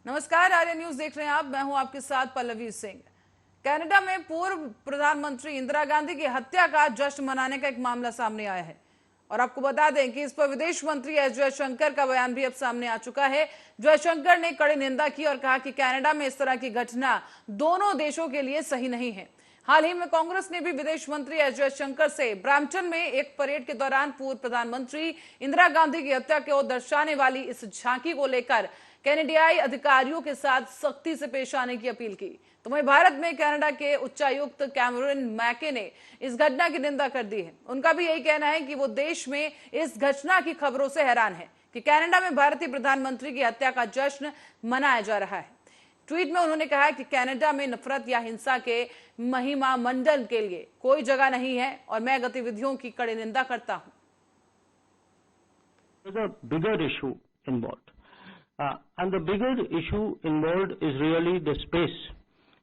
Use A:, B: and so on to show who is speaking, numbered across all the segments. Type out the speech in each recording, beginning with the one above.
A: नमस्कार, आर्य न्यूज देख रहे हैं आप। मैं हूं आपके साथ पल्लवी सिंह। कनाडा में पूर्व प्रधानमंत्री इंदिरा गांधी की हत्या का जश्न मनाने का एक मामला सामने आया है और आपको बता दें कि इस पर विदेश मंत्री एस जयशंकर का बयान भी अब सामने आ चुका है। जयशंकर ने कड़ी निंदा की और कहा कि कनाडा में इस तरह की घटना दोनों देशों के लिए सही नहीं है। हाल ही में कांग्रेस ने भी विदेश मंत्री एस जयशंकर से ब्रैम्पटन में एक परेड के दौरान पूर्व प्रधानमंत्री इंदिरा गांधी की हत्या को दर्शाने वाली इस झांकी को लेकर कनाडियाई अधिकारियों के साथ सख्ती से पेश आने की अपील की। तो वहीं भारत में कनाडा के उच्चायुक्त कैमरून मैके ने इस घटना की निंदा कर दी है। उनका भी यही कहना है कि वो देश में इस घटना की खबरों से हैरान है कि कनाडा में भारतीय प्रधानमंत्री की हत्या का जश्न मनाया जा रहा है। ट्वीट में उन्होंने कहा कि कनाडा में नफरत या हिंसा के महिमा मंडन के लिए कोई जगह नहीं है और मैं गतिविधियों की कड़ी निंदा करता हूं।
B: And the bigger issue involved is really the space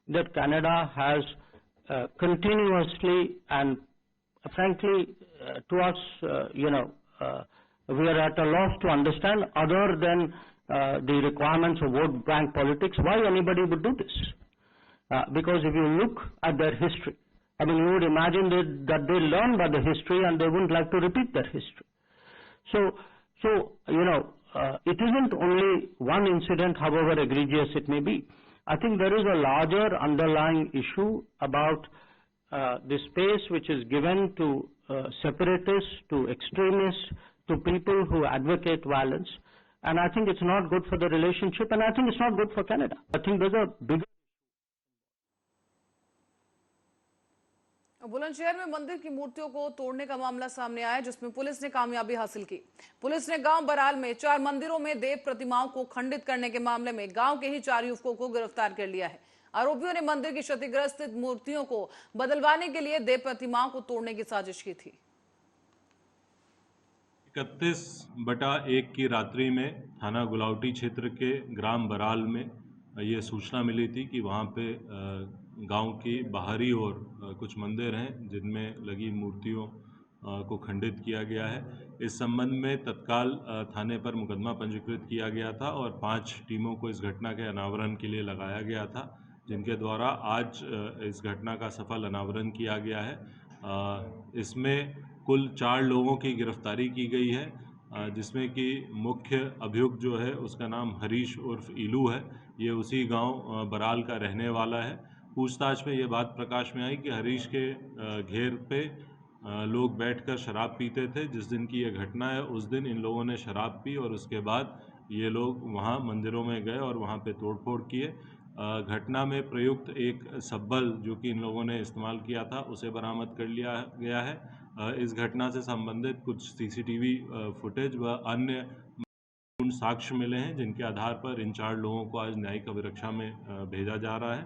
B: that Canada has continuously and frankly to us, we are at a loss to understand other than the requirements of vote bank politics, why anybody would do this. Because if you look at their history, I mean, you would imagine that they learn by the history and they wouldn't like to repeat their history. So it isn't only one incident, however egregious it may be. I think there is a larger underlying issue about the space which is given to separatists, to extremists, to people who advocate violence. And I think it's not good for the relationship, and I think it's not good for Canada. I think there's a bigger
A: Bulandshahr में मंदिर की मूर्तियों को तोड़ने का मामला सामने आया, जिसमें पुलिस ने कामयाबी हासिल की। पुलिस ने गांव बराल में 4 मंदिरों में देव प्रतिमाओं को खंडित करने के मामले में गांव के ही 4 युवकों को गिरफ्तार कर लिया है। आरोपियों ने मंदिर की क्षतिग्रस्त मूर्तियों को बदलवाने के लिए देव प्रतिमाओं को तोड़ने की साजिश की थी।
C: 31/1 की रात्रि में थाना गुलावटी क्षेत्र के ग्राम बराल में ये सूचना मिली थी कि वहाँ पे गांव की बाहरी ओर कुछ मंदिर हैं जिनमें लगी मूर्तियों को खंडित किया गया है। इस संबंध में तत्काल थाने पर मुकदमा पंजीकृत किया गया था और 5 टीमों को इस घटना के अनावरण के लिए लगाया गया था, जिनके द्वारा आज इस घटना का सफल अनावरण किया गया है। इसमें कुल 4 लोगों की गिरफ्तारी की गई है, जिसमें कि मुख्य अभियुक्त जो है उसका नाम हरीश उर्फ इलू है। ये उसी गांव बराल का रहने वाला है। पूछताछ में ये बात प्रकाश में आई कि हरीश के घेर पे लोग बैठकर शराब पीते थे। जिस दिन की ये घटना है उस दिन इन लोगों ने शराब पी और उसके बाद ये लोग वहाँ मंदिरों में गए और वहाँ पे तोड़फोड़ किए। घटना में प्रयुक्त एक सब्बल जो कि इन लोगों ने इस्तेमाल किया था उसे बरामद कर लिया गया है। इस घटना से संबंधित कुछ सीसीटीवी फुटेज व अन्य साक्ष्य मिले हैं, जिनके आधार पर इन 4 लोगों को आज न्यायिक अभिरक्षा में भेजा जा रहा है।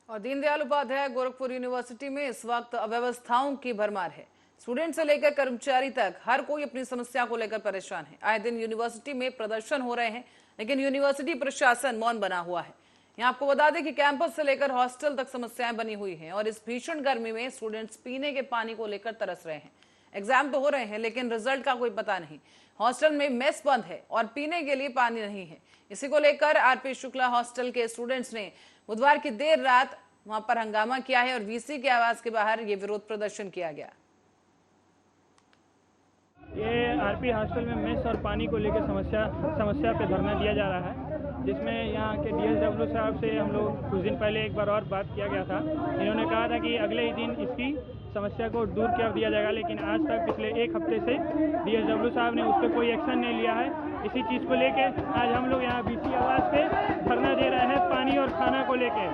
A: और दीनदयाल उपाध्याय गोरखपुर यूनिवर्सिटी में इस वक्त अव्यवस्थाओं की भरमार है। स्टूडेंट से लेकर कर्मचारी तक हर कोई अपनी समस्या को लेकर परेशान है। आए दिन यूनिवर्सिटी में प्रदर्शन हो रहे हैं, लेकिन यूनिवर्सिटी प्रशासन मौन बना हुआ है। यहाँ आपको बता दें कि कैंपस से लेकर हॉस्टल तक समस्याएं बनी हुई हैं और इस भीषण गर्मी में स्टूडेंट्स पीने के पानी को लेकर तरस रहे हैं। एग्जाम तो हो रहे हैं, लेकिन रिजल्ट का कोई पता नहीं। हॉस्टल में मेस बंद है और पीने के लिए पानी नहीं है। इसी को लेकर आरपी शुक्ला हॉस्टल के स्टूडेंट्स ने बुधवार की देर रात वहां पर हंगामा किया है और वीसी के आवास के बाहर ये विरोध प्रदर्शन किया गया।
D: ये आरपी हॉस्टल में मेस और पानी को लेकर समस्या पे धरना दिया जा रहा है, जिसमें यहाँ के डीएसडब्ल्यू साहब से हम लोग कुछ दिन पहले एक बार और बात किया गया था। इन्होंने कहा था कि अगले ही दिन इसकी समस्या को दूर कर दिया जाएगा, लेकिन आज तक पिछले 1 हफ्ते से डीएसडब्ल्यू साहब ने उस पर कोई एक्शन नहीं लिया है। इसी चीज़ को लेके आज हम लोग यहाँ बीसी आवास पे धरना दे रहे हैं, पानी और खाना को लेके।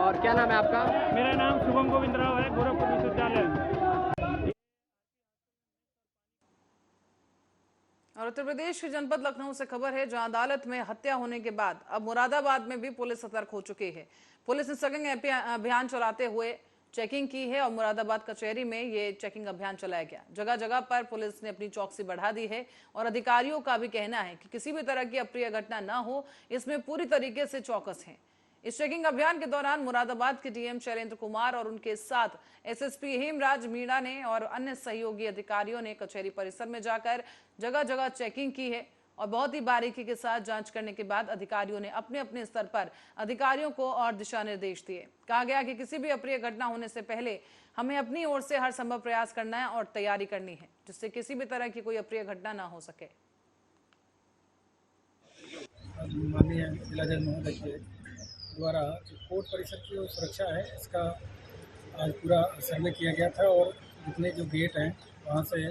E: और क्या नाम है आपका?
D: मेरा नाम शुभम गोविंद राव है, गोरखपुर विश्वविद्यालय।
A: और उत्तर प्रदेश के जनपद लखनऊ से खबर है, जहां अदालत में हत्या होने के बाद अब मुरादाबाद में भी पुलिस सतर्क हो चुकी है। पुलिस ने सघन अभियान चलाते हुए चेकिंग की है और मुरादाबाद कचहरी में ये चेकिंग अभियान चलाया गया। जगह जगह पर पुलिस ने अपनी चौकसी बढ़ा दी है और अधिकारियों का भी कहना है कि किसी भी तरह की अप्रिय घटना न हो, इसमें पूरी तरीके से चौकस हैं। इस चेकिंग अभियान के दौरान मुरादाबाद के डीएम शैलेंद्र कुमार और उनके साथ एसएसपी हेमराज मीणा ने और अन्य सहयोगी अधिकारियों ने कचहरी परिसर में जाकर जगह जगह चेकिंग की है और बहुत ही बारीकी के साथ जांच करने के बाद अधिकारियों ने अपने अपने स्तर पर अधिकारियों को और दिशा निर्देश दिए। कहा गया कि किसी भी अप्रिय घटना होने से पहले हमें अपनी ओर से हर संभव प्रयास करना है और तैयारी करनी है, जिससे किसी भी तरह की कोई अप्रिय घटना ना हो सके।
F: माननीय जिला जज महोदय के द्वारा जो कोर्ट परिसर की जो सुरक्षा है इसका आज पूरा सर्वे किया गया था और जितने जो गेट हैं वहाँ से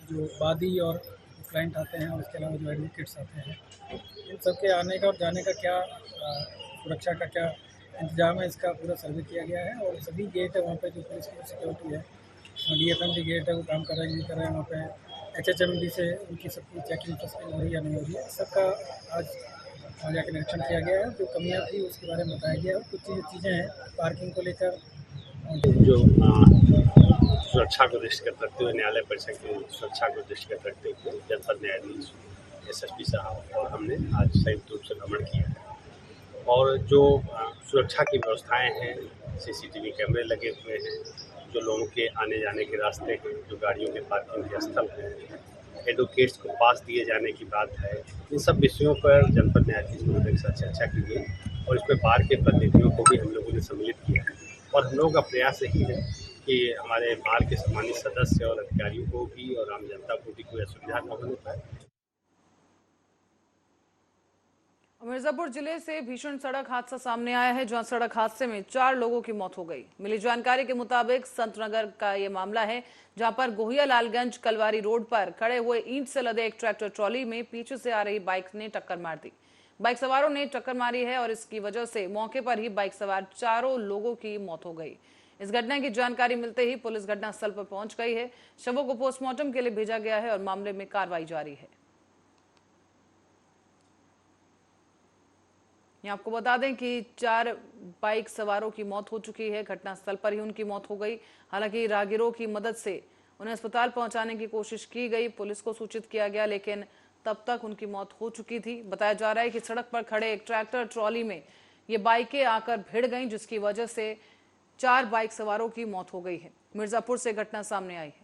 F: जो वादी और क्लाइंट आते हैं और उसके अलावा जो एडवोकेट्स आते हैं इन सब के आने का और जाने का क्या सुरक्षा का क्या इंतजाम है इसका पूरा सर्वे किया गया है। और सभी गेट है वहाँ पे जो पुलिस की सिक्योरिटी है, DFM की गेट है वो काम कर रहे हैं नहीं कर रहे हैं, वहाँ पे HHMD से उनकी सबकी चेकिंग टेस्टिंग हो रही है या नहीं हो रही है, सबका आज वहाँ जाकर निरीक्षण किया गया है। जो कमियाँ थी उसके बारे में बताया गया है। कुछ चीज़ें हैं पार्किंग को लेकर
G: जो सुरक्षा को दृष्टिगत रखते हुए न्यायालय परिसर की सुरक्षा को दृष्टिगत रखते हुए जनपद न्यायाधीश SSP साहब और हमने आज संयुक्त रूप से भ्रमण किया है। और जो सुरक्षा की व्यवस्थाएं हैं, CCTV कैमरे लगे हुए हैं, जो लोगों के आने जाने के रास्ते हैं, जो गाड़ियों के पार्किंग के स्थल हैं, एडवोकेट्स को पास दिए जाने की बात है, इन सब विषयों पर जनपद न्यायाधीश महोदय के साथ चर्चा की गई और इसमें बार के प्रतिनिधियों को भी हम लोगों ने सम्मिलित किया है। और हम लोगों का प्रयास यही है कि हमारे बार के सम्मानित सदस्य और अधिकारियों को भी और आम जनता को भी कोई असुविधा न होने पाए।
A: मिर्जापुर जिले से भीषण सड़क हादसा सामने आया है, जहां सड़क हादसे में 4 लोगों की मौत हो गई। मिली जानकारी के मुताबिक संतनगर का ये मामला है, जहां पर गोहिया लालगंज कलवारी रोड पर खड़े हुए ईंट से लदे एक ट्रैक्टर ट्रॉली में पीछे से आ रही बाइक ने टक्कर मार दी। बाइक सवारों ने टक्कर मारी है और इसकी वजह से मौके पर ही बाइक सवार 4 लोगों की मौत हो गई। इस घटना की जानकारी मिलते ही पुलिस घटनास्थल पर पहुंच गई है। शवों को पोस्टमार्टम के लिए भेजा गया है और मामले में कार्रवाई जारी है। यहाँ आपको बता दें कि 4 बाइक सवारों की मौत हो चुकी है। घटनास्थल पर ही उनकी मौत हो गई। हालांकि राहगीरों की मदद से उन्हें अस्पताल पहुंचाने की कोशिश की गई, पुलिस को सूचित किया गया, लेकिन तब तक उनकी मौत हो चुकी थी। बताया जा रहा है कि सड़क पर खड़े एक ट्रैक्टर ट्रॉली में ये बाइकें आकर भिड़ गईं, जिसकी वजह से 4 बाइक सवारों की मौत हो गई है। मिर्जापुर से घटना सामने आई है।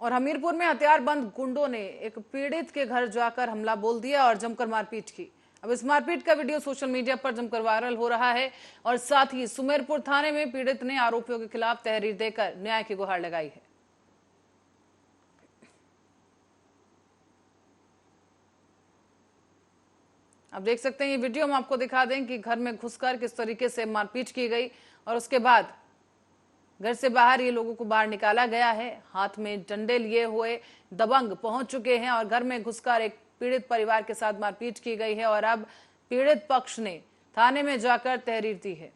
A: और हमीरपुर में हथियारबंद गुंडों ने एक पीड़ित के घर जाकर हमला बोल दिया और जमकर मारपीट की। अब इस मारपीट का वीडियो सोशल मीडिया पर जमकर वायरल हो रहा है और साथ ही सुमेरपुर थाने में पीड़ित ने आरोपियों के खिलाफ तहरीर देकर न्याय की गुहार लगाई है। अब देख सकते हैं ये वीडियो, हम आपको दिखा दें कि घर में घुसकर किस तरीके से मारपीट की गई और उसके बाद घर से बाहर ये लोगों को बाहर निकाला गया है। हाथ में डंडे लिए हुए दबंग पहुंच चुके हैं और घर में घुसकर एक पीड़ित परिवार के साथ मारपीट की गई है और अब पीड़ित पक्ष ने थाने में जाकर तहरीर दी है।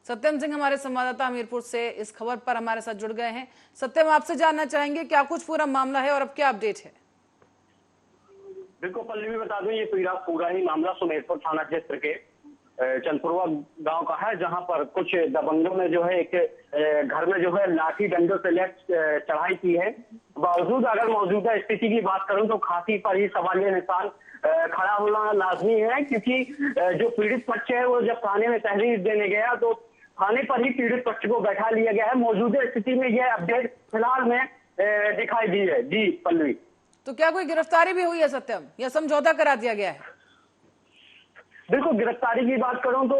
A: सत्यम सिंह हमारे संवाददाता हमीरपुर से इस खबर पर हमारे साथ जुड़ गए हैं। सत्यम, आपसे जानना चाहेंगे क्या कुछ पूरा मामला है और अब क्या अपडेट है?
H: बिल्कुल पल्लवी, बता दूं ये पूरा ही मामला सुमेरपुर थाना क्षेत्र के चंदपुरवा गांव का है, जहां पर कुछ दबंगों ने जो है एक घर में जो है लाठी डंडों से लेकर चढ़ाई की है। बावजूद अगर मौजूदा स्थिति की बात करूं तो खासी पर ही सवालिया निशान खड़ा होना लाजमी है, क्योंकि जो पीड़ित पक्ष है वो जब थाने में तहरीर देने गया तो थाने पर ही पीड़ित पक्ष को बैठा लिया गया है। मौजूदा स्थिति में यह अपडेट फिलहाल में दिखाई दी है। जी पल्लवी,
A: तो क्या कोई गिरफ्तारी भी हुई है सत्यम, या समझौता करा दिया गया है?
H: बिल्कुल, गिरफ्तारी की बात करूं तो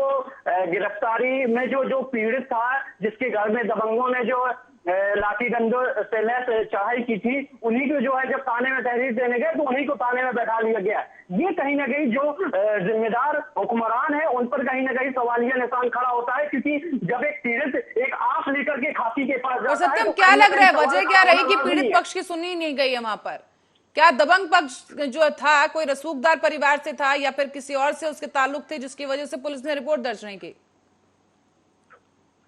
H: गिरफ्तारी में जो पीड़ित था, जिसके घर में दबंगों ने जो लाठी डंडों से लैस चढ़ाई की थी, उन्हीं को जो है जब थाने में तहरीर देने गए तो उन्हीं को थाने में बैठा लिया गया। ये कहीं ना कहीं जो जिम्मेदार हुक्मरान है उन पर कहीं ना कहीं सवालिया निशान खड़ा होता है, क्योंकि जब एक पीड़ित एक आस लेकर के खासी के पास जाता है।
A: सत्यम, क्या लग रहा है वजह क्या रही कि पीड़ित पक्ष की सुनी नहीं गई है वहां पर? क्या दबंग पक्ष जो था कोई रसूखदार परिवार से था या फिर किसी और से उसके ताल्लुक थे, जिसकी वजह से पुलिस ने रिपोर्ट दर्ज नहीं की?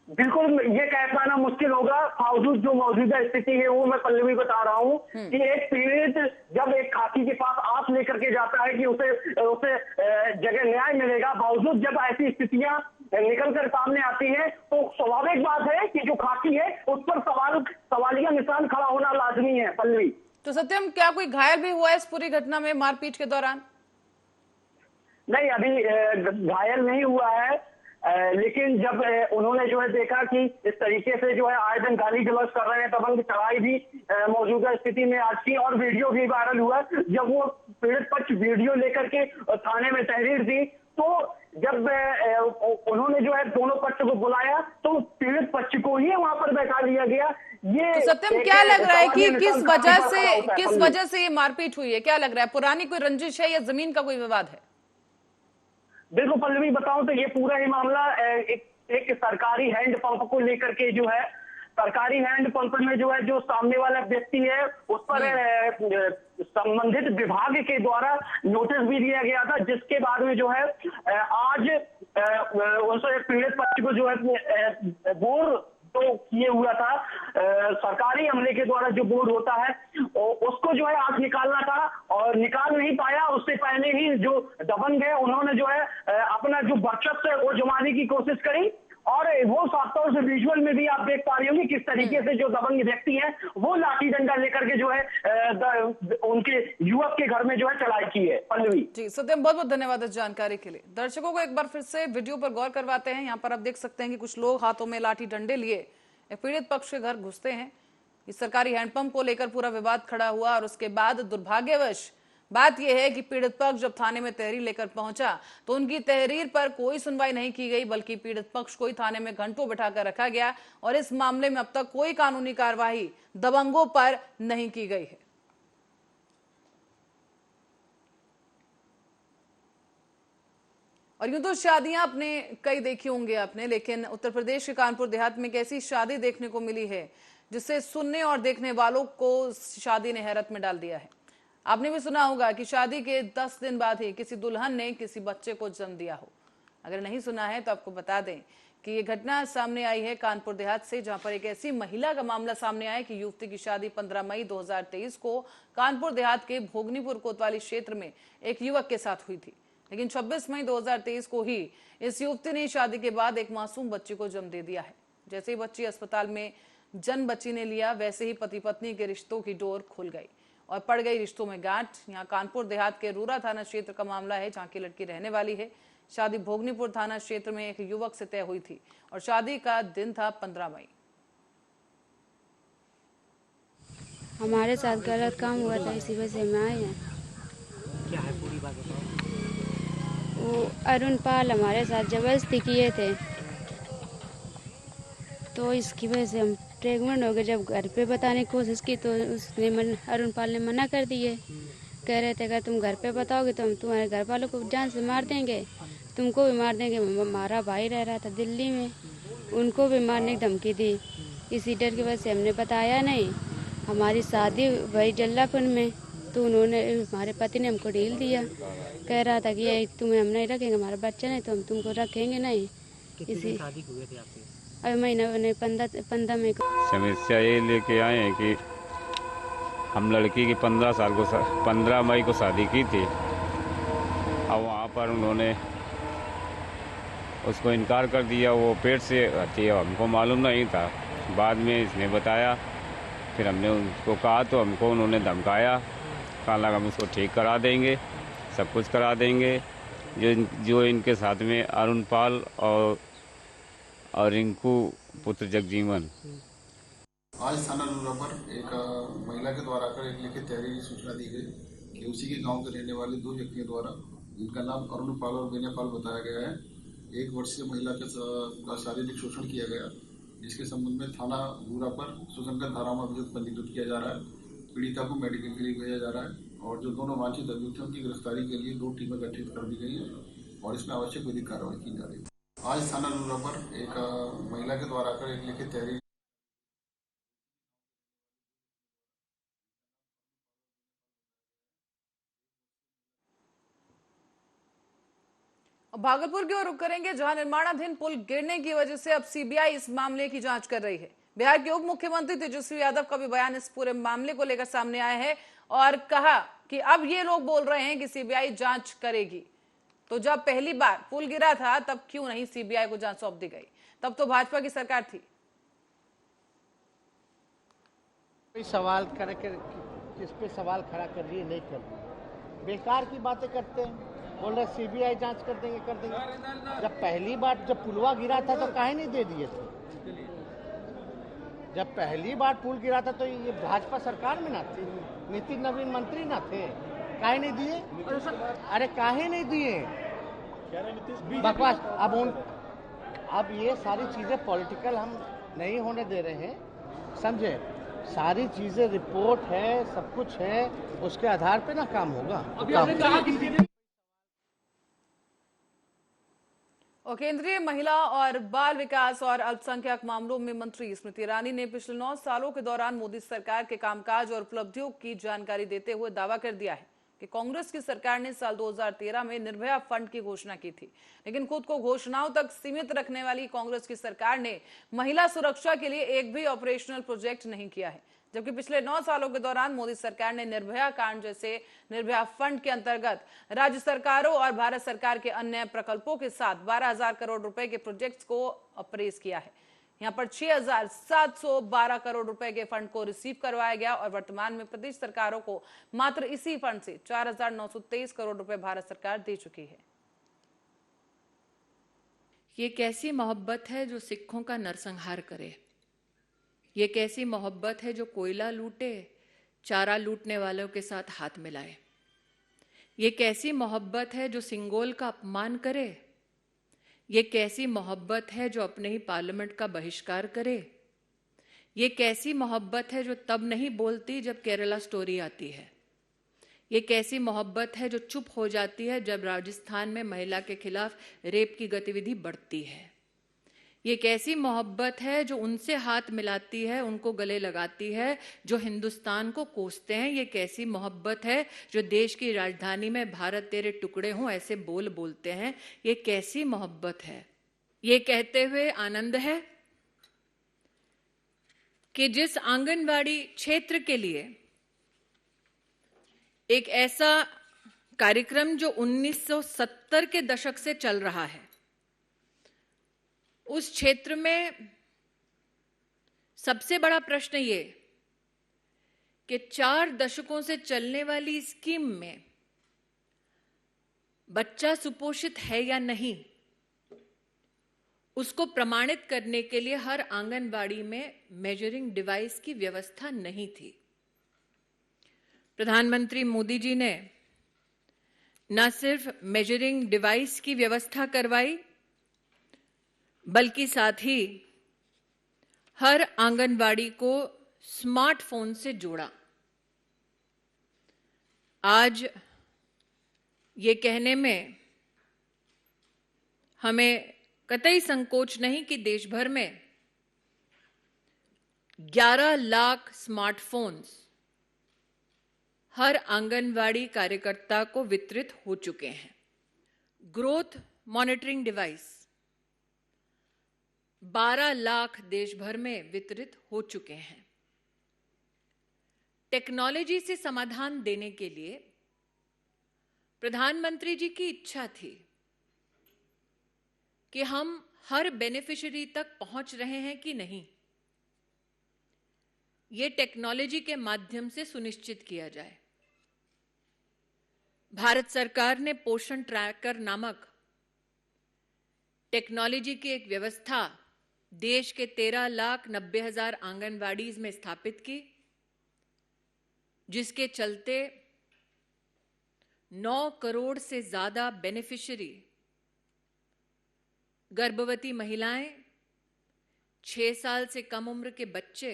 H: बिल्कुल, ये कह पाना मुश्किल होगा। बावजूद जो मौजूदा स्थिति है वो मैं पल्लवी बता रहा हूँ कि एक पीड़ित जब एक खाकी के पास आस लेकर के जाता है कि उसे जगह न्याय मिलेगा, बावजूद जब ऐसी स्थितियां निकल कर सामने आती है तो स्वाभाविक बात है कि जो खाकी है उस पर सवालिया निशान खड़ा होना लाजमी है। पल्लवी,
A: तो सत्यम, क्या कोई घायल भी हुआ है इस पूरी घटना में मारपीट के दौरान?
H: नहीं, अभी घायल नहीं हुआ है, लेकिन जब उन्होंने जो है देखा कि इस तरीके से जो है आए दिन गाली गलौज कर रहे हैं, दबंग चढ़ाई भी मौजूदा स्थिति में आज की, और वीडियो भी वायरल हुआ। जब वो पीड़ित पक्ष वीडियो लेकर के थाने में तहरीर दी, तो जब उन्होंने जो है दोनों पक्ष को बुलाया, तो पीड़ित पक्ष को ही वहां पर बैठा लिया गया। ये
A: तो सत्यम, क्या लग रहा है कि किस वजह से ये मारपीट हुई है? क्या लग रहा है, पुरानी कोई रंजिश है या जमीन का कोई विवाद है?
H: बिल्कुल पल्लवी, बताऊं तो ये पूरा ही मामला एक सरकारी हैंडपंप को लेकर के जो है, सरकारी हैंडपंप में जो है जो सामने वाला व्यक्ति है उस पर संबंधित विभाग के द्वारा नोटिस भी दिया गया था, जिसके बाद में जो है आज उस पीड़ित पक्ष को जो है बोर तो किए हुआ था, सरकारी अमले के द्वारा जो बोर्ड होता है उसको जो है आज निकालना था और निकाल नहीं पाया। उससे पहले ही जो दबंग है उन्होंने जो है अपना जो वर्चस्व है वो जमाने की कोशिश करी, और वो साफ तौर से विजुअल में भी आप देख पा रही होंगी किस तरीके से जो दबंग व्यक्ति हैं वो लाठी डंडा लेकर के जो है उनके युवक के घर में जो है चढ़ाई की है। पल्लवी
A: जी, सत्यम, बहुत बहुत धन्यवाद इस जानकारी के लिए। दर्शकों को एक बार फिर से वीडियो पर गौर करवाते हैं। यहाँ पर आप देख सकते हैं कि कुछ लोग हाथों में लाठी डंडे लिए पीड़ित पक्ष के घर घुसते हैं। इस सरकारी हैंडपंप को लेकर पूरा विवाद खड़ा हुआ और उसके बाद दुर्भाग्यवश बात यह है कि पीड़ित पक्ष जब थाने में तहरीर लेकर पहुंचा तो उनकी तहरीर पर कोई सुनवाई नहीं की गई, बल्कि पीड़ित पक्ष को ही थाने में घंटों बिठाकर रखा गया और इस मामले में अब तक कोई कानूनी कार्रवाई दबंगों पर नहीं की गई है। और यूं तो शादियां आपने कई देखी होंगे आपने, लेकिन उत्तर प्रदेश के कानपुर देहात में एक ऐसी शादी देखने को मिली है जिससे सुनने और देखने वालों को शादी ने हैरत में डाल दिया है। आपने भी सुना होगा कि शादी के 10 दिन बाद ही किसी दुल्हन ने किसी बच्चे को जन्म दिया हो। अगर नहीं सुना है तो आपको बता दें कि ये घटना सामने आई है कानपुर देहात से, जहां पर एक ऐसी महिला का मामला सामने आया कि युवती की शादी 15 मई 2023 को कानपुर देहात के भोगनीपुर कोतवाली क्षेत्र में एक युवक के साथ हुई थी। लेकिन 26 मई 2023 को ही इस युवती ने शादी के बाद एक मासूम बच्ची को जन्म दे दिया है। जैसे ही बच्ची अस्पताल में जन्म बच्ची ने लिया, वैसे ही पति पत्नी के रिश्तों की डोर खुल गई और पड़ गई रिश्तों में गांठ। यहाँ कानपुर देहात के रूरा थाना क्षेत्र का मामला है, जहाँ की लड़की रहने वाली है। शादी भोगनीपुर थाना क्षेत्र में एक युवक से तय हुई थी और शादी का दिन था 15 मई।
I: हमारे साथ गलत काम हुआ था, इसी वजह से हम आए हैं।
E: क्या है पूरी बात बताओ।
I: वो अरुण पाल हमारे साथ जबरदस्ती किए थे, तो इसकी वजह से हम प्रेग्नेंट हो गए। जब घर पे बताने की कोशिश की तो अरुण पाल ने मना कर दिए। कह रहे थे अगर तुम घर पे बताओगे तो हम तुम्हारे घर वालों को जान से मार देंगे, तुमको भी मार देंगे। हमारा भाई रह रहा था दिल्ली में, उनको भी मारने की धमकी दी। इसी डर की वजह से हमने बताया नहीं। हमारी शादी भाई जल्लापुर में, तो उन्होंने हमारे पति ने हमको डील दिया, कह रहा था कि ये तुम्हें हम नहीं रखेंगे, हमारा बच्चा नहीं तो हम तुमको रखेंगे नहीं। इसी
E: शादी हुए थे आपके?
I: अभी महीना 15 मई को
J: समस्या ये लेके आए हैं कि हम लड़की की 15 मई को शादी की थी। अब वहाँ पर उन्होंने उसको इनकार कर दिया, वो पेट से हटी, हमको मालूम नहीं था। बाद में इसने बताया, फिर हमने उनको कहा तो हमको उन्होंने धमकाया, कहा लगा हम उसको ठीक करा देंगे, सब कुछ करा देंगे। जो इनके साथ में अरुण पाल और रिंकू पुत्र जगजीवन।
K: आज थाना रूरा पर एक महिला के द्वारा आकर एक लिखित तहरीरी सूचना दी गई कि उसी के गांव के रहने वाले 2 व्यक्तियों द्वारा, जिनका नाम अरुण पाल और बेनिया पाल बताया गया है, 1 वर्षीय महिला का शारीरिक शोषण किया गया, जिसके संबंध में थाना रूरा पर सुसंगत धाराओं में अभियोग पंजीकृत किया जा रहा है। पीड़िता को मेडिकल के लिए भेजा जा रहा है और जो दोनों वांछित अभियुक्त हैं उनकी गिरफ्तारी के लिए 2 टीमें गठित कर दी गई है और इसमें आवश्यक विधिक कार्रवाई की जा रही है। आज थाना रूरा पर एक महिला के द्वारा आकर एक लिखित तहरीर
A: भागलपुर की ओर रुख करेंगे, जहां निर्माणाधीन पुल गिरने की वजह से अब सीबीआई इस मामले की जांच कर रही है। बिहार के उप मुख्यमंत्री तेजस्वी यादव का भी बयान इस पूरे मामले को लेकर सामने आया है और कहा कि अब ये लोग बोल रहे हैं कि सीबीआई जांच करेगी, तो जब पहली बार पुल गिरा था तब क्यों नहीं सीबीआई को जांच सौंप दी गई? तब तो भाजपा की सरकार थी।
L: कोई सवाल करके किस पे सवाल खड़ा कर रही है, नहीं कर रही है। बेकार की बातें करते हैं, बोल रहे सीबीआई जांच कर देंगे कर देंगे। जब पहली बार जब पुलवा गिरा था तो काहे नहीं दे दिए थे? जब पहली बार पुल गिरा था तो ये भाजपा सरकार में ना थे, नितिन नवीन मंत्री ना थे, काहे नहीं दिए? अरे काहे नहीं दिए? बकवास। अब ये सारी चीजें पॉलिटिकल हम नहीं होने दे रहे हैं, समझे? सारी चीजें रिपोर्ट है, सब कुछ है, उसके आधार पे ना काम होगा।
A: और केंद्रीय महिला और बाल विकास और अल्पसंख्यक मामलों में मंत्री स्मृति ईरानी ने पिछले 9 सालों के दौरान मोदी सरकार के कामकाज और उपलब्धियों की जानकारी देते हुए दावा कर दिया है कि कांग्रेस की सरकार ने साल 2013 में निर्भया फंड की घोषणा की थी, लेकिन खुद को घोषणाओं तक सीमित रखने वाली कांग्रेस की सरकार ने महिला सुरक्षा के लिए एक भी ऑपरेशनल प्रोजेक्ट नहीं किया है। जबकि पिछले 9 सालों के दौरान मोदी सरकार ने निर्भया कांड जैसे निर्भया फंड के अंतर्गत राज्य सरकारों और भारत सरकार के अन्य प्रकल्पों के साथ 12,000 करोड़ रुपए के प्रोजेक्ट्स को अप्रेज किया है। यहाँ पर 6,712 करोड़ रुपए के फंड को रिसीव करवाया गया और वर्तमान में प्रदेश सरकारों को मात्र इसी फंड से 4,923 करोड़ रुपए भारत सरकार दे चुकी है।
M: ये कैसी मोहब्बत है जो सिखों का नरसंहार करे? ये कैसी मोहब्बत है जो कोयला लूटे, चारा लूटने वालों के साथ हाथ मिलाए? ये कैसी मोहब्बत है जो सिंगोल का अपमान करे? ये कैसी मोहब्बत है जो अपने ही पार्लियामेंट का बहिष्कार करे? ये कैसी मोहब्बत है जो तब नहीं बोलती जब केरला स्टोरी आती है? ये कैसी मोहब्बत है जो चुप हो जाती है जब राजस्थान में महिला के खिलाफ रेप की गतिविधि बढ़ती है? ये कैसी मोहब्बत है जो उनसे हाथ मिलाती है, उनको गले लगाती है जो हिंदुस्तान को कोसते हैं? ये कैसी मोहब्बत है जो देश की राजधानी में भारत तेरे टुकड़े हों ऐसे बोल बोलते हैं? ये कैसी मोहब्बत है? ये कहते हुए आनंद है कि जिस आंगनवाड़ी क्षेत्र के लिए एक ऐसा कार्यक्रम जो 1970 के दशक से चल रहा है, उस क्षेत्र में सबसे बड़ा प्रश्न ये कि 4 दशकों से चलने वाली स्कीम में बच्चा सुपोषित है या नहीं, उसको प्रमाणित करने के लिए हर आंगनबाड़ी में मेजरिंग डिवाइस की व्यवस्था नहीं थी। प्रधानमंत्री मोदी जी ने न सिर्फ मेजरिंग डिवाइस की व्यवस्था करवाई, बल्कि साथ ही हर आंगनबाड़ी को स्मार्टफोन से जोड़ा। आज ये कहने में हमें कतई संकोच नहीं कि देश भर में 11 लाख स्मार्टफोन्स हर आंगनवाड़ी कार्यकर्ता को वितरित हो चुके हैं। ग्रोथ मॉनिटरिंग डिवाइस 12 लाख देश भर में वितरित हो चुके हैं। टेक्नोलॉजी से समाधान देने के लिए प्रधानमंत्री जी की इच्छा थी कि हम हर बेनिफिशियरी तक पहुंच रहे हैं कि नहीं, ये टेक्नोलॉजी के माध्यम से सुनिश्चित किया जाए। भारत सरकार ने पोषण ट्रैकर नामक टेक्नोलॉजी की एक व्यवस्था देश के 13,90,000 आंगनवाड़ीज में स्थापित की, जिसके चलते 9 करोड़ से ज्यादा बेनिफिशियरी गर्भवती महिलाएं, 6 साल से कम उम्र के बच्चे,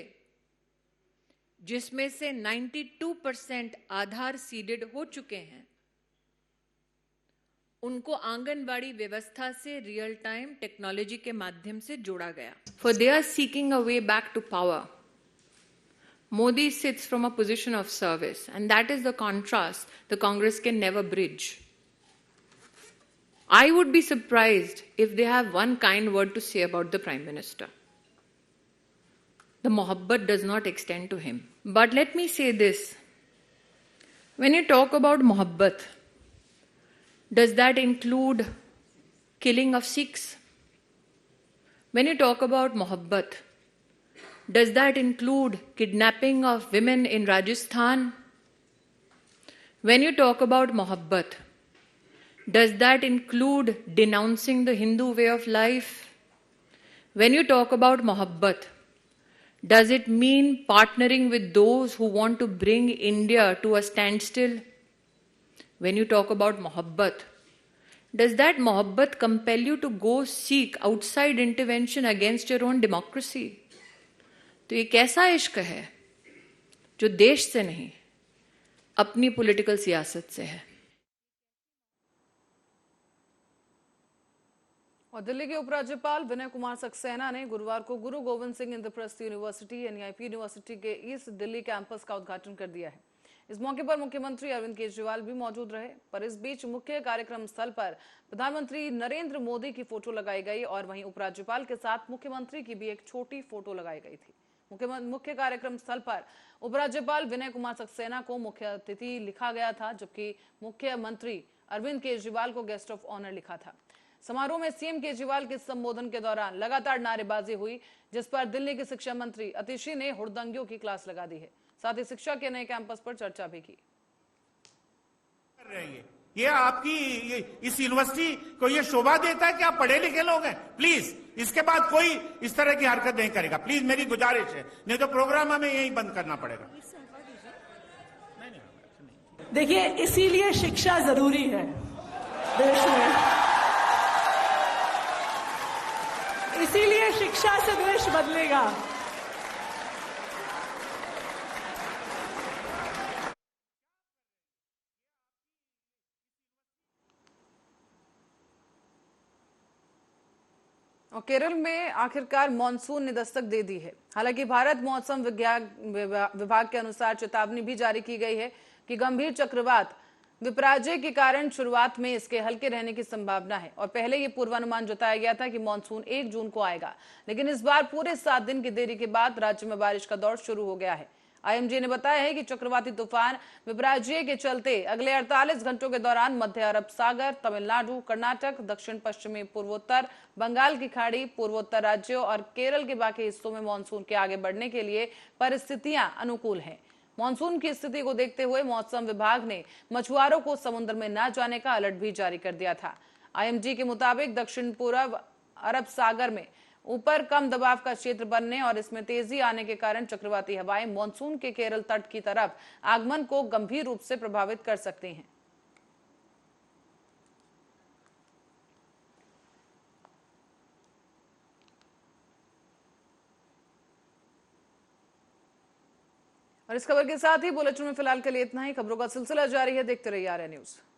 M: जिसमें से 92% आधार सीडेड हो चुके हैं, उनको आंगनवाड़ी व्यवस्था से रियल टाइम टेक्नोलॉजी के माध्यम से जोड़ा गया। For they are seeking a way back to power. Modi sits from a position of service, and that is the contrast the Congress can never bridge. I would be surprised if they have one kind word to say about the Prime Minister. The mohabbat does not extend to him. But let me say this. When you talk about mohabbat, does that include killing of Sikhs? When you talk about mohabbat, does that include kidnapping of women in Rajasthan When you talk about mohabbat, does that include denouncing the Hindu way of life? When you talk about mohabbat, does it mean partnering with those who want to bring India to a standstill? When you talk about mohabbat, does that mohabbat compel you to go seek outside intervention against your own democracy? तो ये कैसा इश्क है जो देश से नहीं अपनी पॉलिटिकल सियासत से है?
A: और दिल्ली के उपराज्यपाल विनय कुमार सक्सेना ने गुरुवार को गुरु Govind Singh Indraprastha university NIP university के ईस्ट दिल्ली कैंपस का उद्घाटन कर दिया है। इस मौके पर मुख्यमंत्री अरविंद केजरीवाल भी मौजूद रहे, पर इस बीच मुख्य कार्यक्रम स्थल पर प्रधानमंत्री नरेंद्र मोदी की फोटो लगाई गई और वहीं उपराज्यपाल के साथ मुख्यमंत्री की भी एक छोटी फोटो लगाई गई थी। मुख्य कार्यक्रम स्थल पर उपराज्यपाल विनय कुमार सक्सेना को मुख्य अतिथि लिखा गया था, जबकि मुख्यमंत्री अरविंद केजरीवाल को गेस्ट ऑफ ऑनर लिखा था। समारोह में सीएम केजरीवाल के संबोधन के दौरान लगातार नारेबाजी हुई, जिस पर दिल्ली के शिक्षा मंत्री अतिशी ने हुड़दंगियों की क्लास लगा दी है। साथ ही शिक्षा के नए कैंपस पर चर्चा भी की।
N: ये आपकी इस यूनिवर्सिटी को ये शोभा देता है कि आप पढ़े लिखे लोग हैं। प्लीज इसके बाद कोई इस तरह की हरकत नहीं करेगा, प्लीज मेरी गुजारिश है, नहीं तो प्रोग्राम हमें यही बंद करना पड़ेगा।
O: देखिए, इसीलिए शिक्षा जरूरी है देश में, इसीलिए शिक्षा से देश बदलेगा।
A: और केरल में आखिरकार मॉनसून ने दस्तक दे दी है। हालांकि भारत मौसम विभाग के अनुसार चेतावनी भी जारी की गई है कि गंभीर चक्रवात विपराजय के कारण शुरुआत में इसके हल्के रहने की संभावना है और पहले ये पूर्वानुमान जताया गया था कि मॉनसून 1 जून को आएगा, लेकिन इस बार पूरे 7 दिन की देरी के बाद राज्य में बारिश का दौर शुरू हो गया है। आईएमडी ने बताया है कि चक्रवाती तूफान विपराजय के चलते अगले 48 घंटों के दौरान मध्य अरब सागर, तमिलनाडु, कर्नाटक, दक्षिण पश्चिमी पूर्वोत्तर, बंगाल की खाड़ी, पूर्वोत्तर राज्यों और केरल के बाकी हिस्सों में मानसून के आगे बढ़ने के लिए परिस्थितियां अनुकूल हैं। मानसून की स्थिति को देखते हुए मौसम विभाग ने मछुआरों को समुद्र में न जाने का अलर्ट भी जारी कर दिया था। आईएमडी के मुताबिक दक्षिण पूर्व अरब सागर में ऊपर कम दबाव का क्षेत्र बनने और इसमें तेजी आने के कारण चक्रवाती हवाएं मानसून के केरल तट की तरफ आगमन को गंभीर रूप से प्रभावित कर सकती हैं। और इस खबर के साथ ही बुलेटिन में फिलहाल के लिए इतना ही। खबरों का सिलसिला जारी है, देखते रहिए आर्या न्यूज।